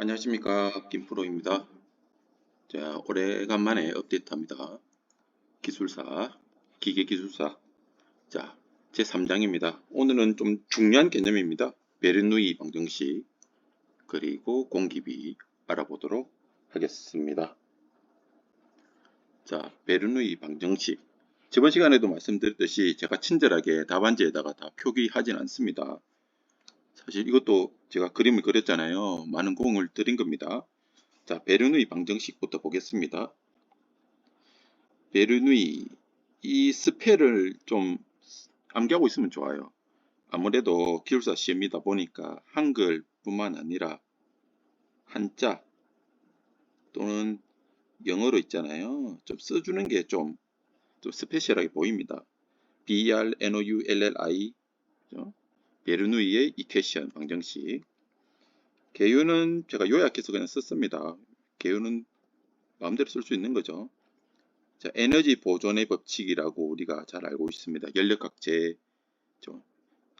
안녕하십니까, 김프로입니다. 자, 오래간만에 업데이트합니다. 기술사, 기계기술사. 자, 제3장입니다. 오늘은 좀 중요한 개념입니다. 베르누이 방정식, 그리고 공기비 알아보도록 하겠습니다. 자, 베르누이 방정식. 저번 시간에도 말씀드렸듯이 제가 친절하게 답안지에다가 다 표기하진 않습니다. 사실 이것도 제가 그림을 그렸잖아요. 많은 공을 들인 겁니다. 자, 베르누이 방정식부터 보겠습니다. 베르누이, 이 스펠을 좀 암기하고 있으면 좋아요. 아무래도 기술사 시험이다 보니까 한글뿐만 아니라 한자 또는 영어로 있잖아요. 좀 써주는 게 좀 스페셜하게 보입니다. BRNOULLI, 베르누이의 이퀘션 방정식. 개요는 제가 요약해서 그냥 썼습니다. 개요는 마음대로 쓸 수 있는 거죠. 자, 에너지 보존의 법칙이라고 우리가 잘 알고 있습니다. 연력각제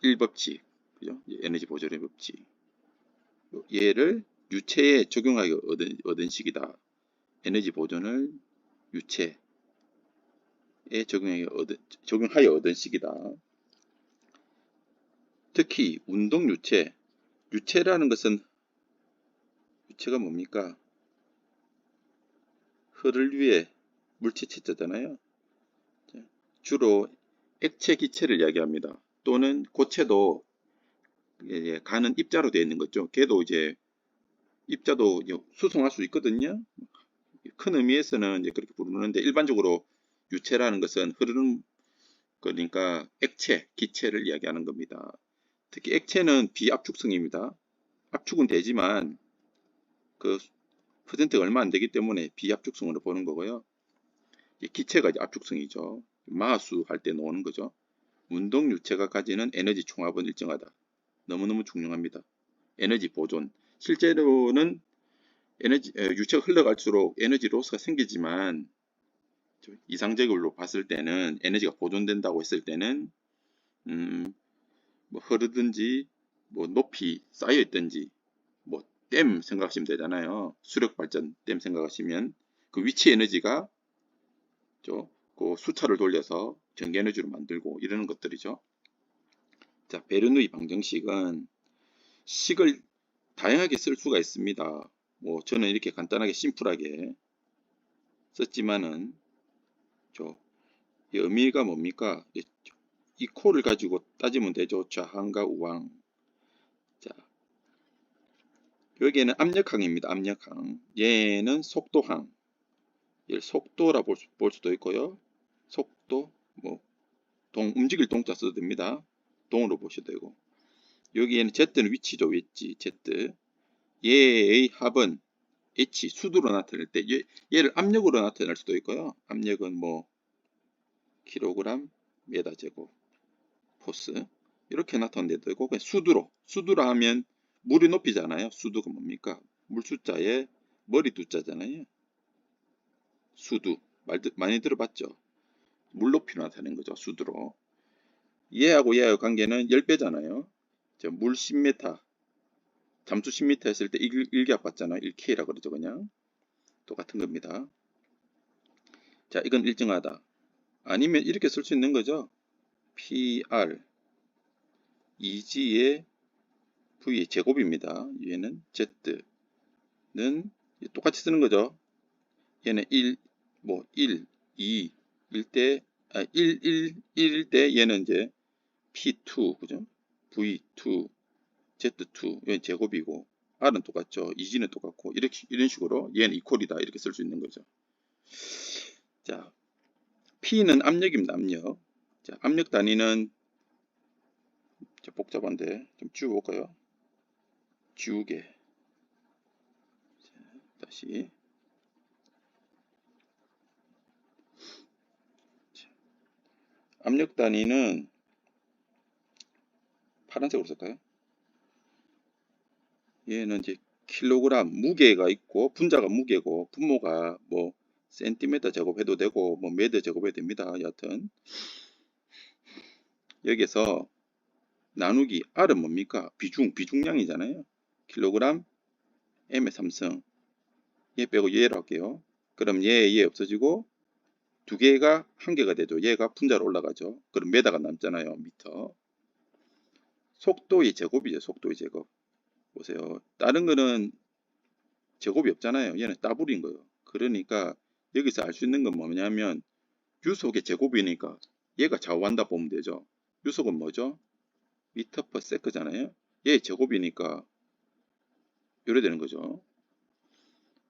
1법칙, 그죠? 에너지 보존의 법칙. 얘를 유체에 적용하여 얻은 식이다. 에너지 보존을 유체에 적용하여 얻은 식이다. 특히 운동 유체, 유체라는 것은 유체가 뭡니까? 혈을 위해 물체체잖아요. 주로 액체, 기체를 이야기합니다. 또는 고체도 가는 입자로 되어 있는 거죠. 걔도 이제 입자도 수송할 수 있거든요. 큰 의미에서는 이제 그렇게 부르는데 일반적으로 유체라는 것은 흐르는 그러니까 액체, 기체를 이야기하는 겁니다. 특히 액체는 비압축성입니다. 압축은 되지만 그 퍼센트가 얼마 안 되기 때문에 비압축성으로 보는 거고요. 기체가 이제 압축성이죠. 마수 할 때 나오는 거죠. 운동 유체가 가지는 에너지 총합은 일정하다. 너무너무 중요합니다. 에너지 보존. 실제로는 유체가 흘러갈수록 에너지 로스가 생기지만 이상적으로 봤을 때는 에너지가 보존된다고 했을 때는 뭐 흐르든지 뭐 높이 쌓여 있든지 뭐 댐 생각하시면 되잖아요. 수력 발전 댐 생각하시면 그 위치 에너지가 그 수차를 돌려서 전기 에너지로 만들고 이러는 것들이죠. 자, 베르누이 방정식은 식을 다양하게 쓸 수가 있습니다. 뭐 저는 이렇게 간단하게 심플하게 썼지만은 의미가 뭡니까? 이 코를 가지고 따지면 되죠. 좌항과 우항. 자, 여기에는 압력항입니다. 압력항. 얘는 속도항. 얘를 속도라 볼 수도 있고요. 속도, 뭐 움직일 동자 써도 됩니다. 동으로 보셔도 되고. 여기에는 Z는 위치죠. 위치, Z. 얘의 합은 H, 수두로 나타낼 때 얘를 압력으로 나타낼 수도 있고요. 압력은 뭐 킬로그램, 메다 제곱, 포스 이렇게 나타내도 되고 그냥 수두로 하면 물의 높이잖아요. 수두가 뭡니까? 물 숫자에 머리 두자잖아요. 수두 많이 들어봤죠? 물 높이로 나타내는 거죠. 수두로. 얘하고 관계는 10배잖아요. 물 10m, 잠수 10m 했을 때 1기압 받잖아요. 1K라 그러죠. 그냥 똑같은 겁니다. 자, 이건 일정하다. 아니면 이렇게 쓸 수 있는 거죠. PR 2G의 V의 제곱입니다. 얘는 Z는 똑같이 쓰는 거죠. 얘는 1, 2, 1대 1일 때 얘는 이제 P2, 그죠? V2, Z2, 얘는 제곱이고 R은 똑같죠. 2G는 똑같고 이런 식으로 얘는 이퀄이다 이렇게 쓸 수 있는 거죠. 자, P는 압력입니다. 압력. 자, 압력 단위는 복잡한데 좀 지워볼까요? 지우개. 자, 다시. 자, 압력 단위는 파란색으로 쓸까요? 얘는 이제 킬로그램 무게가 있고 분자가 무게고 분모가 뭐 센티미터 제곱해도 되고 뭐 메드 제곱해도 됩니다. 여하튼 여기서 나누기 R은 뭡니까? 비중량이잖아요. 킬로그램 m의 3승. 얘 빼고 얘로 할게요. 그럼 얘 없어지고 두 개가 한 개가 되죠. 얘가 분자로 올라가죠. 그럼 메다가 남잖아요. 미터. 속도의 제곱이죠. 속도의 제곱. 보세요. 다른 거는 제곱이 없잖아요. 얘는 더블인 거예요. 그러니까 여기서 알 수 있는 건 뭐냐면 유속의 제곱이니까 얘가 좌우한다 보면 되죠. 유속은 뭐죠? 미터 퍼 세크잖아요. 얘 제곱이니까 이래 되는 거죠.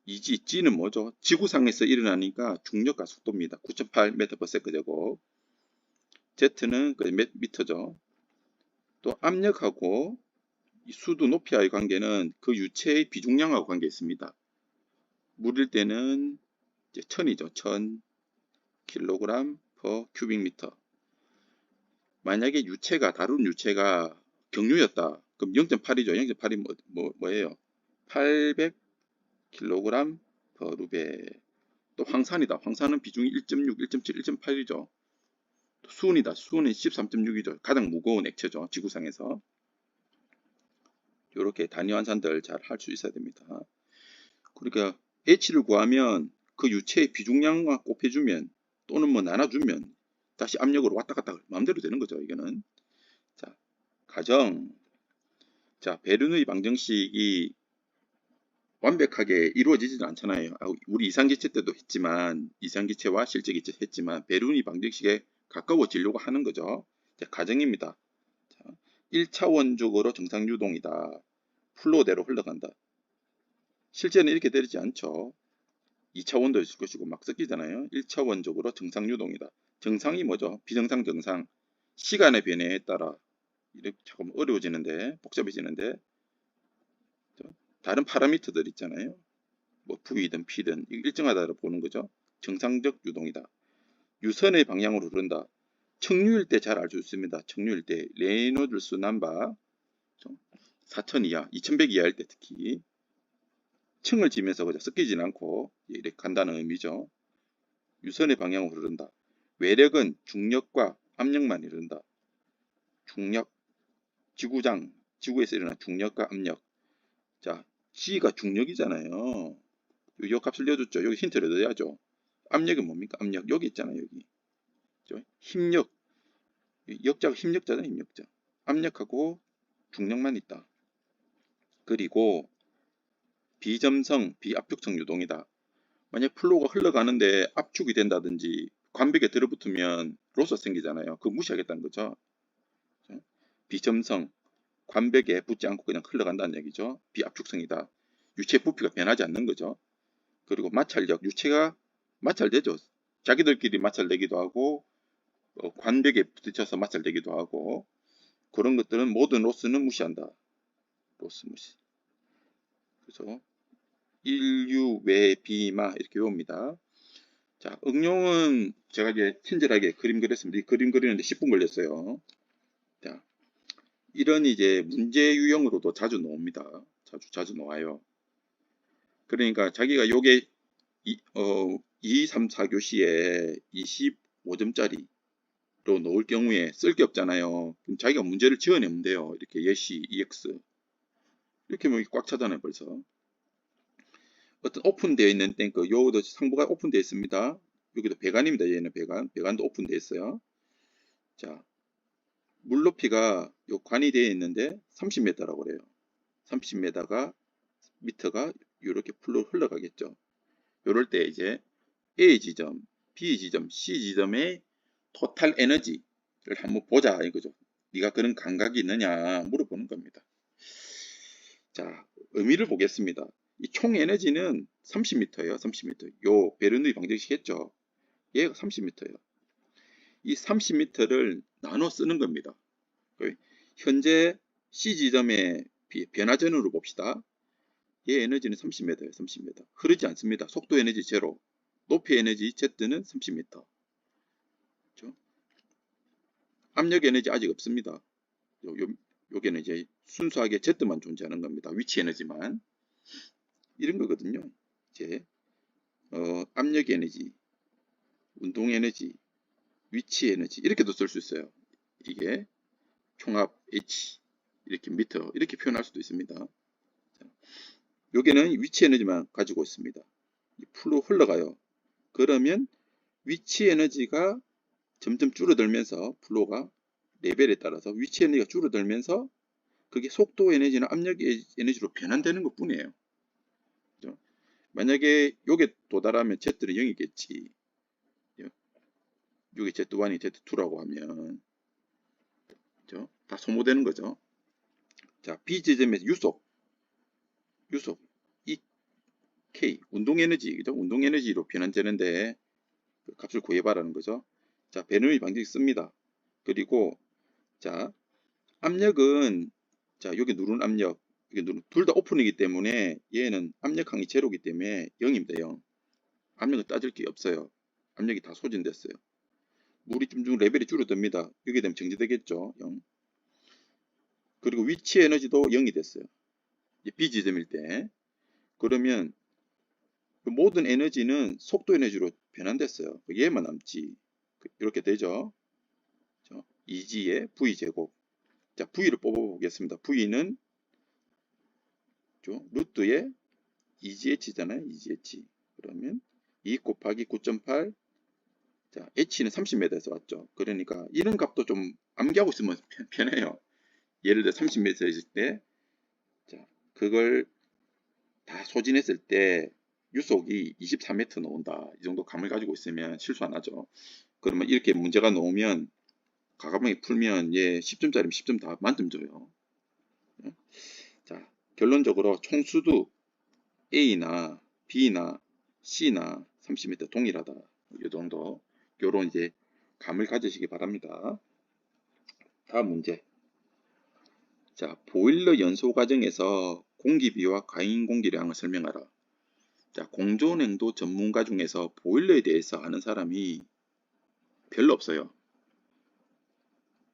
G는 뭐죠? 지구상에서 일어나니까 중력과 속도입니다. 9.8m per s 제곱. Z는 그 미터죠. 또 압력하고 수도 높이와의 관계는 그 유체의 비중량하고 관계 있습니다. 물일 때는 이제 1000이죠. 1000kg per cubic meter. 만약에 다룬 유체가 경유였다. 그럼 0.8이죠. 0.8이 뭐예요? 800kg per 루베. 또 황산이다. 황산은 비중이 1.6, 1.7, 1.8이죠. 수은이다. 수은은 13.6이죠. 가장 무거운 액체죠. 지구상에서. 이렇게 단위 환산들 잘 할 수 있어야 됩니다. 그러니까 H를 구하면 그 유체의 비중량만 곱해주면 또는 뭐 나눠주면 다시 압력으로 왔다 갔다 마음대로 되는 거죠. 이거는. 자, 가정. 자, 베르누이 방정식이 완벽하게 이루어지지는 않잖아요. 우리 이상기체 때도 했지만 이상기체와 실제기체 했지만 베르누이 방정식에 가까워지려고 하는 거죠. 자, 가정입니다. 자, 1차원적으로 정상유동이다. 플로우대로 흘러간다. 실제는 이렇게 되지 않죠. 2차원도 있을 것이고 막 섞이잖아요. 1차원적으로 정상유동이다. 정상이 뭐죠? 비정상 정상. 시간의 변화에 따라 이렇게 조금 어려워지는데 복잡해지는데 다른 파라미터들 있잖아요. 뭐 V든 P든 일정하다고 보는 거죠. 정상적 유동이다. 유선의 방향으로 흐른다. 청류일 때 잘 알 수 있습니다. 청류일 때 레이놀드스 넘버 4000 이하, 2100 이하일 때 특히 층을 지면서 그냥 섞이진 않고 이렇게 간다는 의미죠. 유선의 방향으로 흐른다. 외력은 중력과 압력만 이른다. 중력, 지구에서 일어난 중력과 압력. 자, G가 중력이잖아요. 이 값을 내줬죠. 여기 힌트를 넣어야죠. 압력은 뭡니까? 압력. 여기 있잖아요. 여기. 힘력. 역자가 힘력자잖아요. 힘력자. 압력하고 중력만 있다. 그리고 비점성, 비압축성 유동이다. 만약 플로우가 흘러가는데 압축이 된다든지 관백에 들어붙으면 로스가 생기잖아요. 그거 무시하겠다는 거죠. 비점성, 관백에 붙지 않고 그냥 흘러간다는 얘기죠. 비압축성이다. 유체 부피가 변하지 않는 거죠. 그리고 마찰력, 유체가 마찰되죠. 자기들끼리 마찰되기도 하고 관백에 부딪혀서 마찰되기도 하고 그런 것들은 모든 로스는 무시한다. 로스 무시. 그래서 인류 외 비마 이렇게 외웁니다. 자, 응용은 제가 이제 친절하게 그림 그렸습니다. 이 그림 그리는데 10분 걸렸어요. 자, 이런 이제 문제 유형으로도 자주 나옵니다. 자주 나와요. 그러니까 자기가 요게 2, 3, 4교시에 25점짜리로 넣을 경우에 쓸 게 없잖아요. 그럼 자기가 문제를 지어내면 돼요. 이렇게 예시, EX 이렇게 뭐 꽉 차잖아요. 벌써. 어떤 오픈되어 있는 탱크, 요도 상부가 오픈되어 있습니다. 여기도 배관입니다. 얘는 배관도 오픈되어 있어요. 자, 물 높이가 요 관이 되어 있는데 30m라고 그래요. 30m가 미터가 이렇게 풀로 흘러가겠죠. 요럴 때 이제 A 지점, B 지점, C 지점의 토탈 에너지를 한번 보자 이거죠. 네가 그런 감각이 있느냐 물어보는 겁니다. 자, 의미를 보겠습니다. 이 총 에너지는 30m예요. 30m. 요 베르누이 방정식 했죠. 얘가 30m예요. 이 30m를 나눠 쓰는 겁니다. 현재 C 지점의 변화전으로 봅시다. 얘 에너지는 30m예요. 30m. 흐르지 않습니다. 속도 에너지 제로. 높이 에너지 Z는 30m. 그렇죠? 압력 에너지 아직 없습니다. 요게는 이제 순수하게 Z만 존재하는 겁니다. 위치 에너지만. 이런 거거든요. 이제 압력 에너지, 운동 에너지, 위치 에너지 이렇게도 쓸 수 있어요. 이게 총합 H 이렇게 미터 이렇게 표현할 수도 있습니다. 여기는 위치 에너지만 가지고 있습니다. 풀로 흘러가요. 그러면 위치 에너지가 점점 줄어들면서 플로우가 레벨에 따라서 위치 에너지가 줄어들면서 그게 속도 에너지나 압력 에너지로 변환되는 것 뿐이에요. 그죠? 만약에 요게 도달하면 Z는 0이겠지. 요게 Z1이 Z2라고 하면 그죠? 다 소모되는 거죠. 자, B 지점에서 유속 EK 운동 에너지 그죠? 운동 에너지로 변환되는데 그 값을 구해봐라는 거죠. 자, 베르노이 방정식 씁니다. 그리고 자, 압력은 자, 여기 누른 압력 둘 다 오픈이기 때문에 얘는 압력항이 제로이기 때문에 0입니다. 0. 압력은 따질 게 없어요. 압력이 다 소진됐어요. 물이 좀 레벨이 줄어듭니다. 여기 되면 정지되겠죠. 0. 그리고 위치 에너지도 0이 됐어요. B 지점일 때. 그러면 그 모든 에너지는 속도 에너지로 변환됐어요. 얘만 남지. 이렇게 되죠. EG의 V제곱. 자, V를 뽑아보겠습니다. V는 루트의 EGH잖아요. EGH. 그러면 2 곱하기 9.8. 자, H는 30m에서 왔죠. 그러니까 이런 값도 좀 암기하고 있으면 편해요. 예를 들어 30m 있을 때, 자, 그걸 다 소진했을 때 유속이 24m 나온다. 이 정도 감을 가지고 있으면 실수 안 하죠. 그러면 이렇게 문제가 나오면 과감하게 풀면 얘 10점짜리면 10점 다 만점 줘요. 자, 결론적으로 총수도 A나 B나 C나 30m 동일하다. 이 정도 요런 이제 감을 가지시기 바랍니다. 다음 문제. 자, 보일러 연소 과정에서 공기비와 과잉 공기량을 설명하라. 자, 공조냉도 전문가 중에서 보일러에 대해서 아는 사람이 별로 없어요.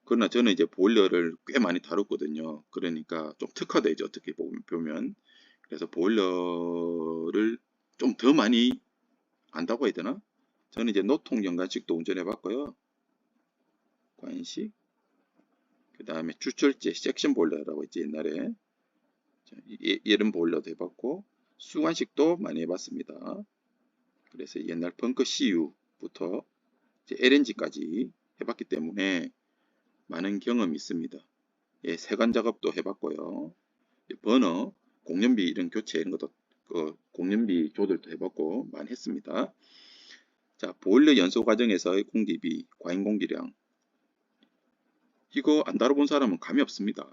그러나 저는 이제 보일러를 꽤 많이 다뤘거든요. 그러니까 좀 특화되죠. 어떻게 보면. 그래서 보일러를 좀 더 많이 안다고 해야 되나? 저는 이제 노통 연관식도 운전해 봤고요. 관식, 그 다음에 주철제 섹션 보일러라고 있지 옛날에. 이런 보일러도 해봤고 수관식도 많이 해봤습니다. 그래서 옛날 벙커 CU부터 LNG까지 해봤기 때문에 많은 경험이 있습니다. 예, 세관 작업도 해봤고요. 버너, 공연비 이런 교체 이런 것도 공연비 조절도 해봤고 많이 했습니다. 자, 보일러 연소 과정에서의 공기비, 과잉 공기량 이거 안 다뤄본 사람은 감이 없습니다.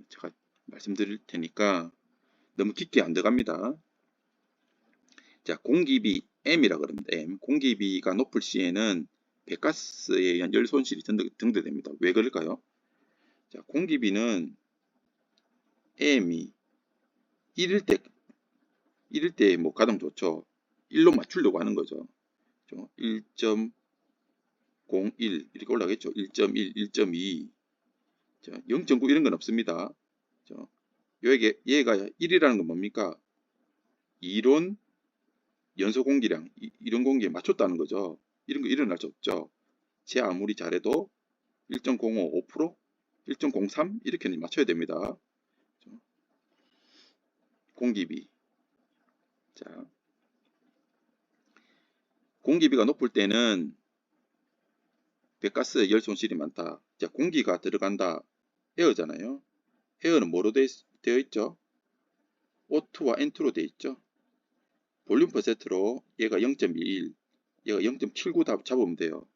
제가 말씀드릴 테니까 너무 깊게 안 들어갑니다. 자, 공기비 M이라 그럽니다. M. 공기비가 높을 시에는 배가스에 의한 열 손실이 증대됩니다. 왜 그럴까요? 자, 공기비는 M이 1일 때 뭐 가장 좋죠. 1로 맞추려고 하는 거죠. 1.01 이렇게 올라가겠죠. 1.1, 1.2, 0.9 이런 건 없습니다. 얘가 1이라는 건 뭡니까? 이론 연소 공기량, 이런 공기에 맞췄다는 거죠. 이런 거 일어날 수 없죠. 제 아무리 잘해도 1.05, 5%, 1.03 이렇게는 맞춰야 됩니다. 공기비. 자, 공기비가 높을 때는 배가스 열 손실이 많다. 자, 공기가 들어간다. 에어잖아요. 에어는 뭐로 되어 있죠? O2와 N2로 되어 있죠. 볼륨 퍼센트로 얘가 0.21, 얘가 0.79 잡으면 돼요.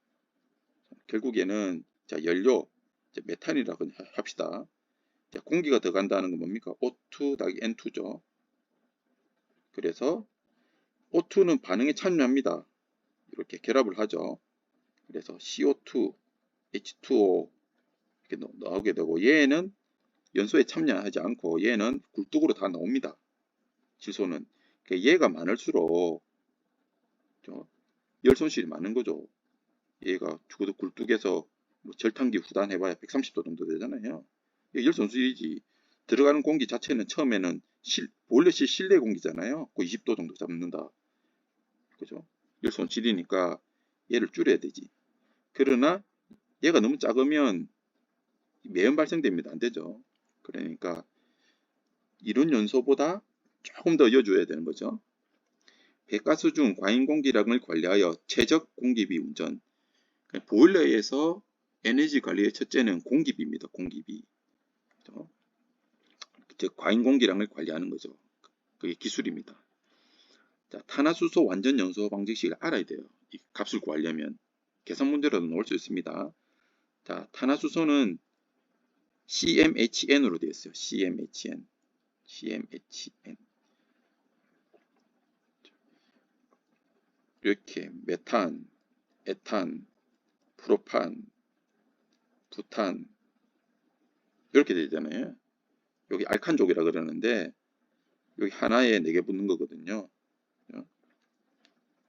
결국에는 자, 연료, 메탄이라고 합시다. 자, 공기가 들어간다는 건 뭡니까? O2 N2죠. 그래서 O2는 반응에 참여합니다. 이렇게 결합을 하죠. 그래서 CO2, H2O 이렇게 나오게 되고 얘는 연소에 참여하지 않고 얘는 굴뚝으로 다 나옵니다. 질소는. 얘가 많을수록 열 손실이 많은 거죠. 얘가 죽어도 굴뚝에서 뭐 절탄기 후단 해봐야 130도 정도 되잖아요. 열 손실이지. 들어가는 공기 자체는 처음에는 보일러실 실내 공기잖아요. 그 20도 정도 잡는다. 그죠? 열 손실이니까 얘를 줄여야 되지. 그러나 얘가 너무 작으면 매연 발생됩니다. 안 되죠. 그러니까 이론 연소보다 조금 더 이어줘야 되는 거죠. 배가스 중 과잉 공기량을 관리하여 최적 공기비 운전. 보일러에서 에너지 관리의 첫째는 공기비입니다. 공기비. 즉 과잉 공기량을 관리하는 거죠. 그게 기술입니다. 자, 탄화수소 완전 연소 방정식을 알아야 돼요. 이 값을 구하려면 계산 문제로도 나올 수 있습니다. 자, 탄화수소는 CmHn으로 되어 있어요. CmHn. 이렇게 메탄, 에탄, 프로판, 부탄 이렇게 되잖아요. 여기 알칸족이라 그러는데 여기 하나에 4개 붙는 거거든요.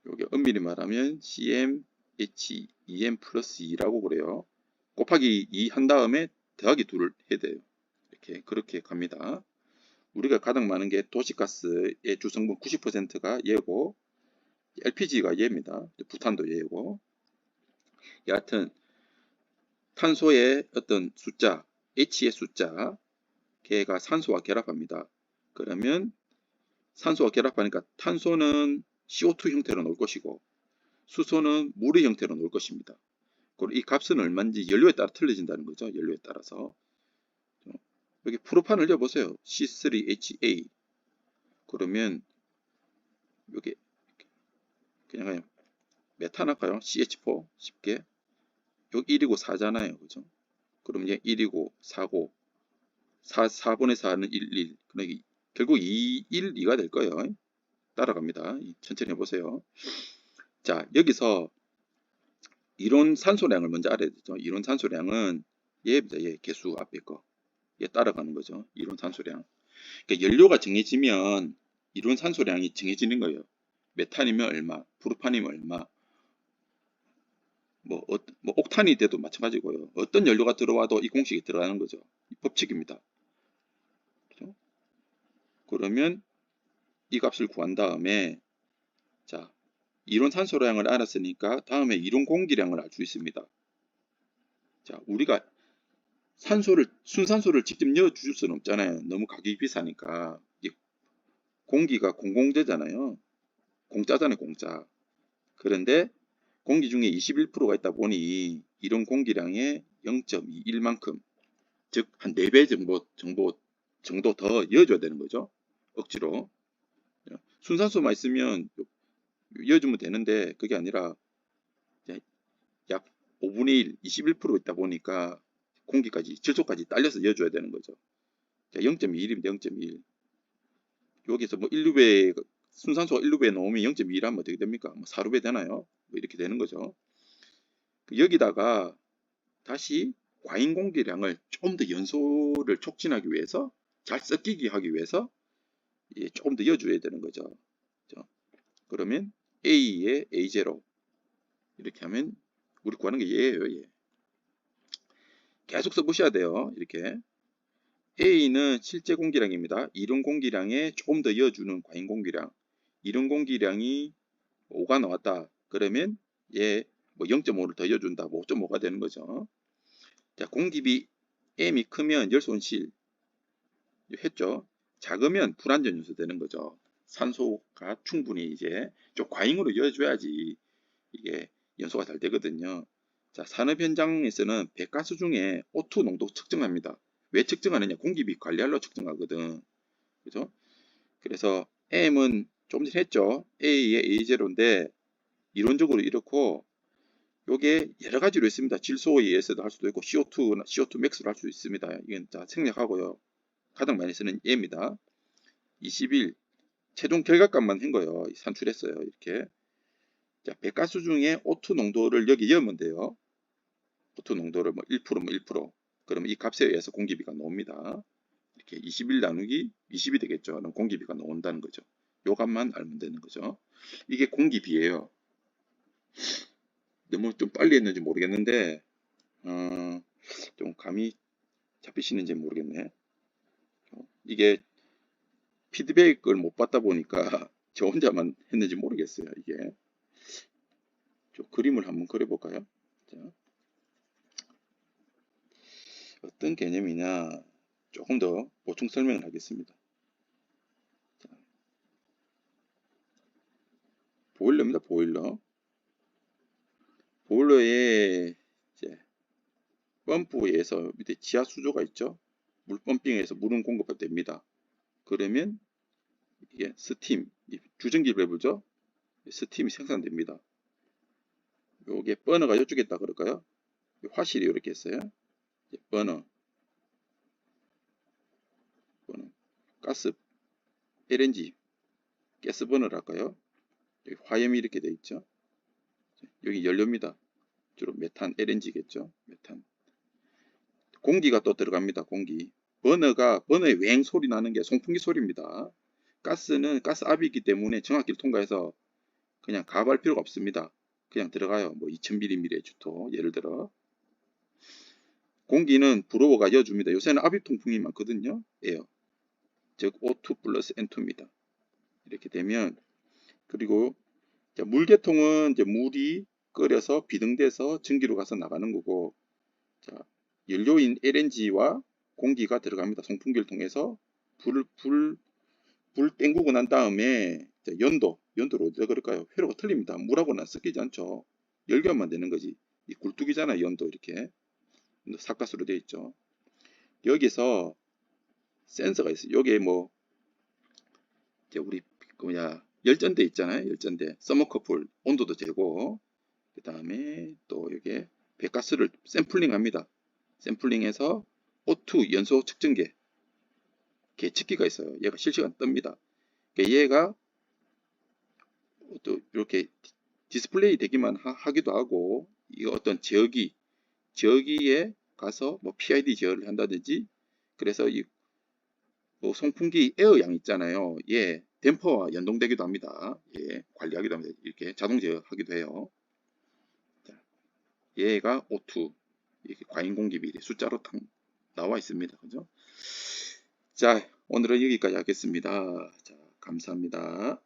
여기 엄밀히 말하면 CmH2n 플러스 2라고 그래요. 곱하기 2 한 다음에 더하기 2를 해야 돼요. 이렇게 그렇게 갑니다. 우리가 가장 많은 게 도시가스의 주성분 90%가 얘고 LPG가 얘입니다. 부탄도 얘고 여하튼 탄소의 어떤 숫자 H의 숫자 걔가 산소와 결합합니다. 그러면 산소와 결합하니까 탄소는 CO2 형태로 나올 것이고 수소는 물의 형태로 나올 것입니다. 그리고 이 값은 얼마인지 연료에 따라 틀려진다는 거죠. 연료에 따라서. 여기 프로판을 넣어보세요. C3H8 그러면 여기 그냥 메탄 할까요? CH4 쉽게 여기 1이고 4잖아요. 그죠? 그럼 이제 1이고 4고 4분의 4는 1, 1 그러니까 결국 2, 1, 2가 될 거예요. 따라갑니다. 천천히 해보세요. 자, 여기서 이론 산소량을 먼저 알아야 되죠. 이론 산소량은 얘입니다. 얘 개수 앞에 거. 얘 따라가는 거죠. 이론 산소량. 그러니까 연료가 정해지면 이론 산소량이 정해지는 거예요. 메탄이면 얼마, 프로판이면 얼마, 뭐 옥탄이 돼도 마찬가지고요. 어떤 연료가 들어와도 이 공식이 들어가는 거죠. 이 법칙입니다. 그렇죠? 그러면 이 값을 구한 다음에 자 이론 산소량을 알았으니까 다음에 이론 공기량을 알 수 있습니다. 자 우리가 순산소를 직접 넣어줄 수는 없잖아요. 너무 가격이 비싸니까. 공기가 공공재잖아요. 공짜잖아요, 공짜. 그런데 공기 중에 21%가 있다 보니 이런 공기량의 0.21만큼, 즉 한 4배 정도 더 이어줘야 되는 거죠. 억지로. 순산소만 있으면 이어주면 되는데 그게 아니라 약 5분의 1, 21% 있다 보니까 공기까지, 질소까지 딸려서 이어줘야 되는 거죠. 0.21입니다. 0.21. 여기서 뭐 1루배, 순산소가 1루배에 넣으면 0.21 하면 어떻게 됩니까? 뭐 4루배 되나요? 뭐 이렇게 되는 거죠. 여기다가 다시 과잉 공기량을 좀 더 연소를 촉진하기 위해서, 잘 섞이게 하기 위해서 조금 더 이어줘야 되는 거죠. 그러면 A에 A0 이렇게 하면 우리 구하는 게 얘예요. 얘. 계속 써보셔야 돼요. 이렇게 A는 실제 공기량입니다. 이론 공기량에 조금 더 이어주는 과잉 공기량. 이론 공기량이 5가 나왔다. 그러면 얘 뭐 0.5를 더 이어준다. 뭐 5.5가 되는 거죠. 자, 공기비 M이 크면 열손실 했죠. 작으면 불완전 요소 되는 거죠. 산소가 충분히 이제 좀 과잉으로 이어줘야지 이게 연소가 잘 되거든요. 자, 산업 현장에서는 배가스 중에 O2 농도 측정합니다. 왜 측정하느냐? 공기비 관리하려 측정하거든. 그죠? 그래서 M은 좀 전에 했죠. A의 A0인데 이론적으로 이렇고 요게 여러 가지로 있습니다. 질소에 의해서도 할 수도 있고 CO2 맥스로 할 수 있습니다. 이건 다 생략하고요. 가장 많이 쓰는 얘입니다. 21 최종 결과값만 한 거예요. 산출했어요. 이렇게. 자, 배가스 중에 O2 농도를 여기 넣으면 돼요. O2 농도를 뭐 1%, 뭐 1%. 그러면 이 값에 의해서 공기비가 나옵니다. 이렇게 21 나누기 20이 되겠죠. 그럼 공기비가 나온다는 거죠. 요 값만 알면 되는 거죠. 이게 공기비예요. 너무 좀 빨리 했는지 모르겠는데 좀 감이 잡히시는지 모르겠네. 이게 피드백을 못 받다 보니까 저 혼자만 했는지 모르겠어요. 이게 좀 그림을 한번 그려볼까요? 자, 어떤 개념이냐 조금 더 보충 설명을 하겠습니다. 자, 보일러입니다. 보일러. 보일러에 이제 펌프에서 밑에 지하 수조가 있죠. 물 펌핑해서 물은 공급됩니다. 그러면 이게 스팀, 주전기 밸브죠. 스팀이 생산됩니다. 요게 버너가 이쪽에 있다 그럴까요? 화실이 이렇게 있어요. 버너, 가스, LNG, 가스 버너랄까요? 여기 화염이 이렇게 돼 있죠. 여기 연료입니다. 주로 메탄, LNG겠죠. 메탄. 공기가 또 들어갑니다. 공기. 버너의 웽 소리 나는 게 송풍기 소리입니다. 가스는 가스압이기 때문에 정압기를 통과해서 그냥 가압할 필요가 없습니다. 그냥 들어가요. 뭐 2000mm의 주토 예를 들어. 공기는 브로워가 이어줍니다. 요새는 압입 통풍이 많거든요. 에어. 즉 O2 플러스 N2입니다. 이렇게 되면 그리고 물계통은 이제 물이 끓여서 비등돼서 전기로 가서 나가는 거고, 자, 연료인 LNG와 공기가 들어갑니다. 송풍기를 통해서 불 땡구고 난 다음에 연도로 어디다 그럴까요? 회로가 틀립니다. 물하고는 섞이지 않죠. 열기만 되는 거지. 이 굴뚝이잖아요. 연도 이렇게 삿갓으로 되어 있죠. 여기서 센서가 있어요. 여기에 뭐 이제 우리 열전대 있잖아요. 열전대 서머커플 온도도 재고, 그 다음에 또 여기에 배가스를 샘플링 합니다. 샘플링해서 O2 연소 측정계 계측기가 있어요. 얘가 실시간 뜹니다. 얘가 또 이렇게 디스플레이 되기만 하기도 하고, 이거 어떤 제어기에 가서 뭐 PID 제어를 한다든지, 그래서 이 송풍기 에어양 있잖아요. 예, 댐퍼와 연동되기도 합니다. 예, 관리하기도 합니다. 이렇게 자동 제어하기도 해요. 자, 얘가 O2 이렇게 과잉 공기 숫자로 딱 나와 있습니다. 그죠? 자, 오늘은 여기까지 하겠습니다. 자, 감사합니다.